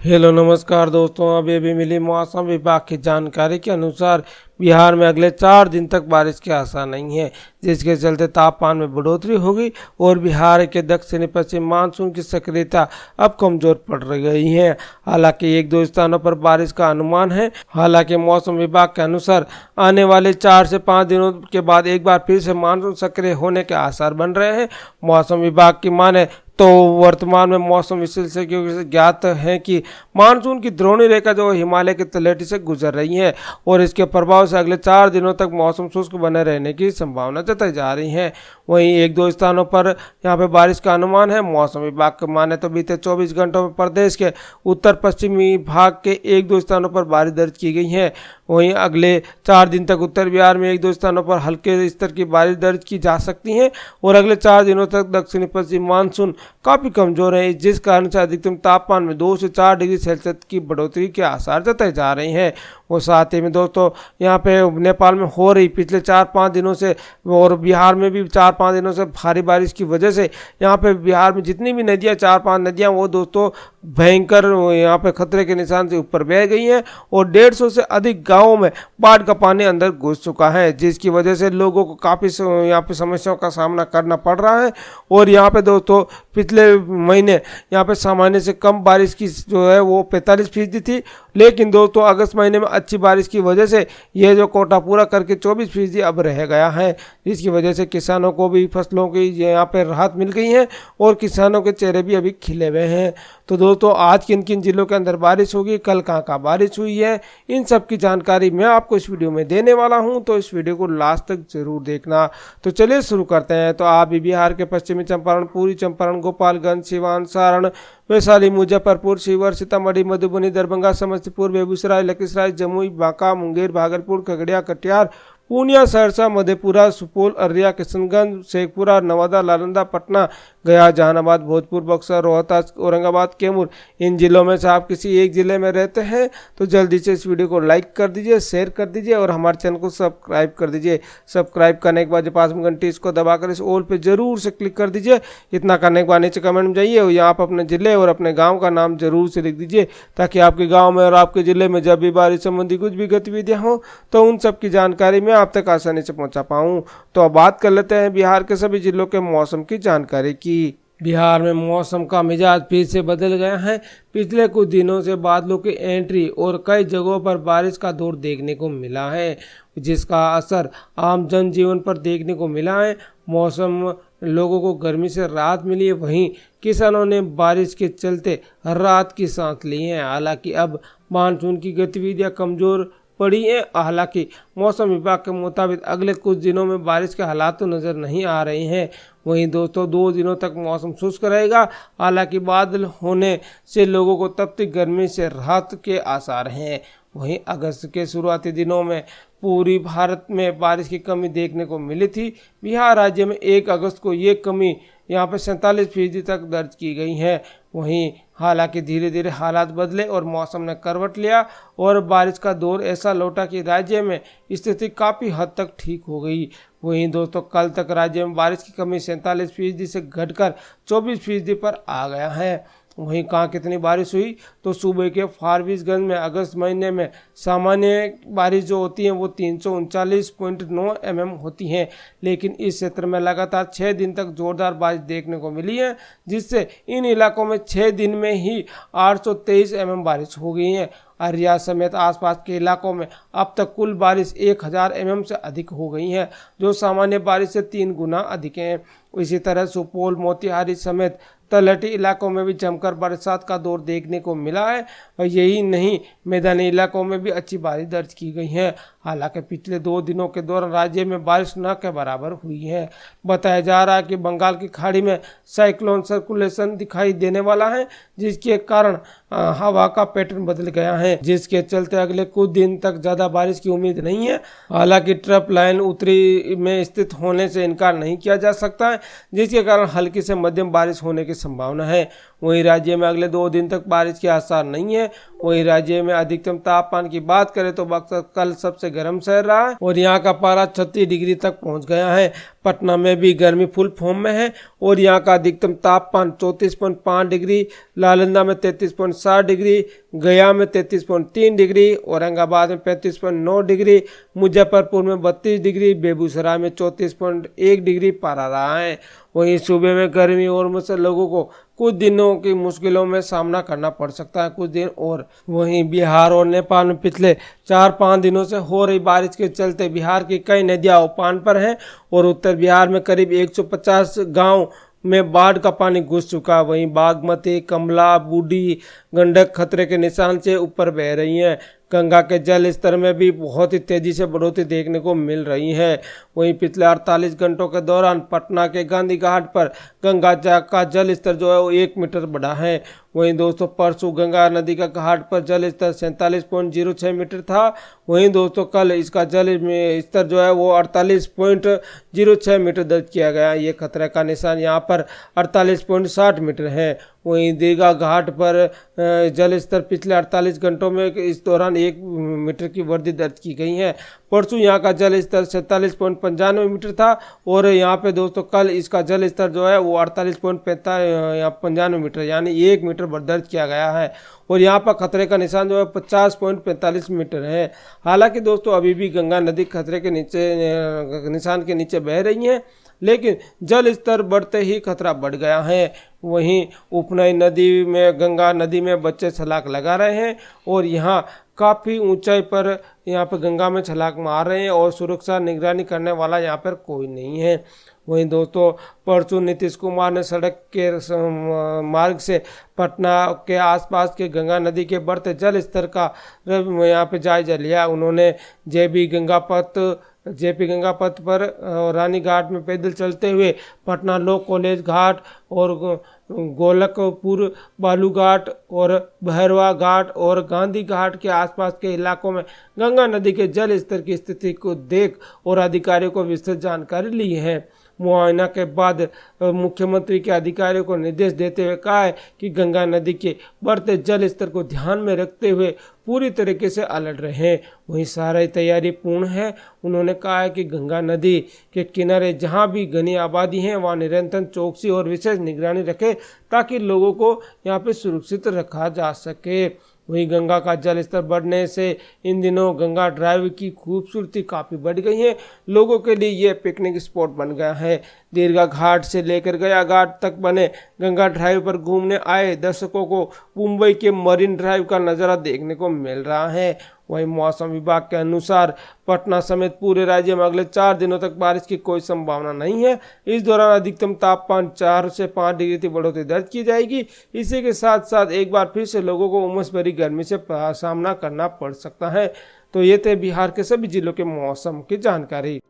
Hello नमस्कार दोस्तों, अभी मिली मौसम विभाग की जानकारी के अनुसार बिहार में अगले 4 दिन तक बारिश के आसार नहीं है, जिसके चलते तापमान में बढ़ोतरी होगी और बिहार के दक्षिणी पश्चिम मानसून की सक्रियता अब कमजोर पड़ गई है। हालांकि एक दो स्थानों पर बारिश का अनुमान है। हालांकि मौसम विभाग के अनुसार आने वाले 4 से 5 दिनों के बाद एक बार फिर से मानसून सक्रिय होने के आसार बन रहे हैं। मौसम विभाग की माने तो वर्तमान में मौसम विशेषज्ञों से ज्ञात है कि मानसून की द्रोणी रेखा जो हिमालय की तलहटी से गुजर रही है और इसके प्रभाव से अगले 4 दिनों तक मौसम शुष्क बने रहने की संभावना जताई जा रही है। वहीं एक दो स्थानों पर यहां पे बारिश का अनुमान है। मौसम विभाग के माने तो बीते 24 घंटों में प्रदेश के उत्तर पश्चिमी भाग के एक दो स्थानों पर बारिश दर्ज की गई है। वहीं अगले 4 दिन तक उत्तर बिहार में एक दो स्थानों पर हल्के स्तर की बारिश दर्ज की जा सकती है और अगले 4 दिनों तक दक्षिणी पश्चिम मानसून काफी कमजोर है, जिस कारण से अधिकतम तापमान में 2 से 4 डिग्री सेल्सियस की बढ़ोतरी के आसार जताए जा रहे हैं। और साथ ही में दोस्तों यहाँ पे नेपाल में हो रही पिछले 4-5 दिनों से और बिहार में भी 4-5 दिनों से भारी बारिश की वजह से यहाँ पे बिहार में जितनी भी नदियाँ 4-5 नदियाँ वो दोस्तों भयंकर यहाँ पे खतरे के निशान से ऊपर बह गई हैं और 150 से अधिक गाँवों में बाढ़ का पानी अंदर घुस चुका है, जिसकी वजह से लोगों को काफ़ी यहाँ पे समस्याओं का सामना करना पड़ रहा है। और यहाँ पे दोस्तों पिछले महीने यहाँ पे सामान्य से कम बारिश की जो है वो 45% थी, लेकिन दोस्तों अगस्त महीने में अच्छी बारिश की वजह से ये जो कोटा पूरा करके 24% अब रह गया है, जिसकी वजह से किसानों को भी फसलों की यहाँ पे राहत मिल गई है और किसानों के चेहरे भी अभी खिले हुए हैं। तो दोस्तों आज किन किन जिलों के अंदर बारिश होगी, कल कहाँ बारिश हुई है, इन सब की जानकारी मैं आपको इस वीडियो में देने वाला हूं, तो इस वीडियो को लास्ट तक जरूर देखना। तो चलिए शुरू करते हैं। तो आप बिहार के पश्चिमी चंपारण, पूर्वी चंपारण, गोपालगंज, सिवान, सारण, वैशाली, मुजफ्फरपुर, शिवहर, सीतामढ़ी, मधुबनी, दरभंगा, समस्तीपुर, बेगूसराय, लखीसराय, जमुई, बांका, मुंगेर, भागलपुर, खगड़िया, कटिहार, पूर्णिया, सहरसा, मधेपुरा, सुपौल, अररिया, किशनगंज, शेखपुरा, नवादा, नालंदा, पटना, गया, जहानाबाद, भोजपुर, बक्सर, रोहतास, औरंगाबाद, कैमूर, इन जिलों में से आप किसी एक जिले में रहते हैं तो जल्दी से इस वीडियो को लाइक कर दीजिए, शेयर कर दीजिए और हमारे चैनल को सब्सक्राइब कर दीजिए। सब्सक्राइब करने के बाद जो पास में घंटी इसको दबाकर इस ऑल पे जरूर से क्लिक कर दीजिए। इतना करने के बाद नीचे कमेंट में जाइए और यहाँ पर अपने जिले और अपने गाँव का नाम जरूर से लिख दीजिए, ताकि आपके गाँव में और आपके जिले में जब भी बारिश संबंधी कुछ भी गतिविधियाँ हों तो उन सब की जानकारी मैं आप तक आसानी से पहुंचा पाऊं। तो अब बात कर लेते हैं बिहार के सभी जिलों के मौसम की जानकारी की। बिहार में मौसम का मिजाज फिर से बदल गया है। पिछले कुछ दिनों से बादलों की एंट्री और कई जगहों पर बारिश का दौर देखने को मिला है, जिसका असर आम जनजीवन पर देखने को मिला है। मौसम लोगों को गर्मी से राहत मिली है, वहीं किसानों ने बारिश के चलते राहत की सांस ली है। हालांकि अब मानसून की गतिविधियां कमजोर पड़ी है। हालांकि मौसम विभाग के मुताबिक अगले कुछ दिनों में बारिश के हालात तो नज़र नहीं आ रहे हैं। वहीं दोस्तों 2 दिनों तक मौसम शुष्क रहेगा। हालांकि बादल होने से लोगों को तपती गर्मी से राहत के आसार हैं। वहीं अगस्त के शुरुआती दिनों में पूरी भारत में बारिश की कमी देखने को मिली थी। बिहार राज्य में 1 अगस्त को ये कमी यहाँ पर 47% तक दर्ज की गई है। वहीं हालांकि धीरे धीरे हालात बदले और मौसम ने करवट लिया और बारिश का दौर ऐसा लौटा कि राज्य में स्थिति काफ़ी हद तक ठीक हो गई। वहीं दोस्तों कल तक राज्य में बारिश की कमी 47% से घटकर 24% पर आ गया है। वहीं कहाँ कितनी बारिश हुई तो सूबे के फारबिसगंज में अगस्त महीने में सामान्य बारिश जो होती है वो 339.9 mm होती है, लेकिन इस क्षेत्र में लगातार 6 दिन तक जोरदार बारिश देखने को मिली है, जिससे इन इलाकों में 6 दिन में ही 823 mm बारिश हो गई है। अररिया समेत आसपास के इलाकों में अब तक कुल बारिश 1000 mm से अधिक हो गई है, जो सामान्य बारिश से 3 गुना अधिक है। इसी तरह सुपौल, मोतिहारी समेत तलहटी इलाकों में भी जमकर बरसात का दौर देखने को मिला है और यही नहीं, मैदानी इलाकों में भी अच्छी बारिश दर्ज की गई है। हालांकि पिछले 2 दिनों के दौरान राज्य में बारिश न के बराबर हुई है। बताया जा रहा है कि बंगाल की खाड़ी में साइक्लोन सर्कुलेशन दिखाई देने वाला है, जिसके कारण हवा का पैटर्न बदल गया है, जिसके चलते अगले कुछ दिन तक ज़्यादा बारिश की उम्मीद नहीं है। हालांकि ट्रफ लाइन उत्तरी में स्थित होने से इनकार नहीं किया जा सकता है, जिसके कारण हल्की से मध्यम बारिश होने की संभावना है। वहीं राज्य में अगले 2 दिन तक बारिश के आसार नहीं है। वहीं राज्य में अधिकतम तापमान की बात करें तो बक्सर कल सबसे गर्म शहर रहा है और यहाँ का पारा 36 डिग्री तक पहुँच गया है। पटना में भी गर्मी फुल फॉर्म में है और यहाँ का अधिकतम तापमान 34.5 डिग्री, नालंदा में 33.7 डिग्री, गया में 33.3 डिग्री, औरंगाबाद में 35.9 डिग्री, मुजफ्फरपुर में 32 डिग्री, बेगूसराय में 34.1 डिग्री पारा रहा है। वहीं सूबे में गर्मी और से लोगों को कुछ दिनों की मुश्किलों में सामना करना पड़ सकता है कुछ दिन और। वहीं बिहार और नेपाल में पिछले 4-5 दिनों से हो रही बारिश के चलते बिहार की कई नदियां उफान पर हैं और उत्तर बिहार में करीब 150 गांव में बाढ़ का पानी घुस चुका। वहीं बागमती, कमला, बूढ़ी गंडक खतरे के निशान से ऊपर बह रही हैं। गंगा के जल स्तर में भी बहुत ही तेजी से बढ़ोतरी देखने को मिल रही है। वहीं पिछले 48 घंटों के दौरान पटना के गांधी घाट पर गंगा का जल स्तर जो है वो 1 मीटर बढ़ा है। वहीं दोस्तों परसों गंगा नदी का घाट पर जल स्तर 47.06 मीटर था। वहीं दोस्तों कल इसका जल स्तर जो है वो 48.06 मीटर दर्ज किया गया। ये खतरे का निशान यहाँ पर 48.60 मीटर है। वहीं दीघा घाट पर जल स्तर पिछले 48 घंटों में इस दौरान 1 मीटर की वृद्धि दर्ज की गई है। परसों यहाँ का जल स्तर 47.95 मीटर था और यहाँ पे दोस्तों कल इसका जल स्तर जो है वो 48.95 मीटर यानी 1 मीटर दर्ज किया गया है और यहाँ पर खतरे का निशान जो है 50.45 मीटर है। हालांकि दोस्तों अभी भी गंगा नदी खतरे के निशान के नीचे बह रही है, लेकिन जल स्तर बढ़ते ही खतरा बढ़ गया है। वहीं उपनई नदी में गंगा नदी में बच्चे छलांग लगा रहे हैं और यहाँ काफ़ी ऊंचाई पर यहाँ पर गंगा में छलांग मार रहे हैं और सुरक्षा निगरानी करने वाला यहाँ पर कोई नहीं है। वहीं दोस्तों परसों नीतीश कुमार ने सड़क के मार्ग से पटना के आसपास के गंगा नदी के बढ़ते जल स्तर का यहाँ पे जायजा लिया। उन्होंने जेपी गंगा पथ पर रानी घाट में पैदल चलते हुए पटना लॉ कॉलेज घाट और गोलकपुर बालू घाट और भैरवा घाट और गांधी घाट के आसपास के इलाकों में गंगा नदी के जल स्तर की स्थिति को देख और अधिकारियों को विस्तृत जानकारी ली है। मुआयना के बाद मुख्यमंत्री के अधिकारियों को निर्देश देते हुए कहा है कि गंगा नदी के बढ़ते जल स्तर को ध्यान में रखते हुए पूरी तरीके से अलर्ट रहें। वहीं सारी तैयारी पूर्ण है। उन्होंने कहा है कि गंगा नदी के किनारे जहां भी घनी आबादी है वहां निरंतर चौकसी और विशेष निगरानी रखें ताकि लोगों को यहां पे सुरक्षित रखा जा सके। वहीं गंगा का जल स्तर बढ़ने से इन दिनों गंगा ड्राइव की खूबसूरती काफ़ी बढ़ गई है। लोगों के लिए ये पिकनिक स्पॉट बन गया है। दीर्घा घाट से लेकर गया घाट तक बने गंगा ड्राइव पर घूमने आए दर्शकों को मुंबई के मरीन ड्राइव का नज़ारा देखने को मिल रहा है। वहीं मौसम विभाग के अनुसार पटना समेत पूरे राज्य में अगले 4 दिनों तक बारिश की कोई संभावना नहीं है। इस दौरान अधिकतम तापमान 4 से 5 डिग्री की बढ़ोतरी दर्ज की जाएगी। इसी के साथ साथ एक बार फिर से लोगों को उमस भरी गर्मी से सामना करना पड़ सकता है। तो ये थे बिहार के सभी जिलों के मौसम की जानकारी।